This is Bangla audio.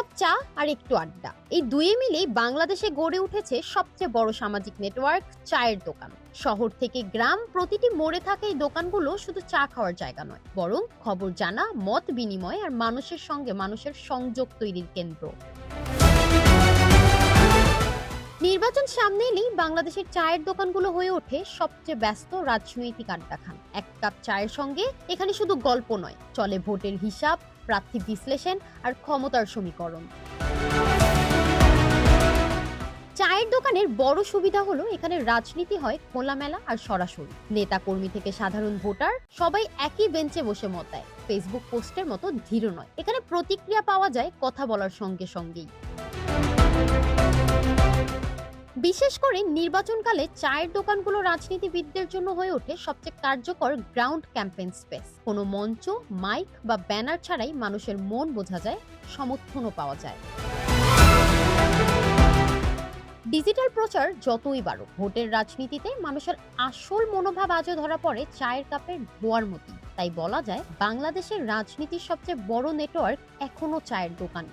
কাপ চা আর একটু আড্ডা, এই দুয়ে মিলেই বাংলাদেশে গড়ে উঠেছে সবচেয়ে বড় সামাজিক নেটওয়ার্ক চায়ের দোকান। শহর থেকে গ্রাম প্রতিটি মোড়ে থাকা এই দোকানগুলো শুধু চা খাওয়ার জায়গা নয়, বরং খবর জানা, মত বিনিময় আর মানুষের সঙ্গে মানুষের সংযোগ তৈরির কেন্দ্র। নির্বাচন সামনে এলেই বাংলাদেশের চায়ের দোকানগুলো হয়ে ওঠে সবচেয়ে ব্যস্ত রাজনৈতিক আড্ডাখানা। এক কাপ চায়ের সঙ্গে এখানে শুধু গল্প নয়, চলে ভোটের হিসাব, প্রার্থী বিশ্লেষণ আর ক্ষমতার সমীকরণ। চায়ের দোকানের বড় সুবিধা হলো এখানে রাজনীতি হয় খোলামেলা আর সরাসরি। নেতা কর্মী থেকে সাধারণ ভোটার সবাই একই বেঞ্চে বসে মত দেয়। ফেসবুক পোস্টের মতো ধীর নয়, এখানে প্রতিক্রিয়া পাওয়া যায় কথা বলার সঙ্গে সঙ্গেই। বিশেষ করে নির্বাচনকালে চায়ের দোকানগুলো রাজনীতিবিদদের জন্য হয়ে ওঠে সবচেয়ে কার্যকর গ্রাউন্ড ক্যাম্পেইন স্পেস। কোনো মঞ্চ, মাইক বা ব্যানার ছাড়াই মানুষের মন বোঝা যায়, সমর্থনও পাওয়া যায়। ডিজিটাল প্রচার যতই বাড়ুক, ভোটের রাজনীতিতে মানুষের আসল মনোভাব আজও ধরা পড়ে চায়ের কাপের ধোয়ার মতোই। তাই বলা যায় বাংলাদেশের রাজনীতির সবচেয়ে বড় নেটওয়ার্ক এখনো চায়ের দোকান।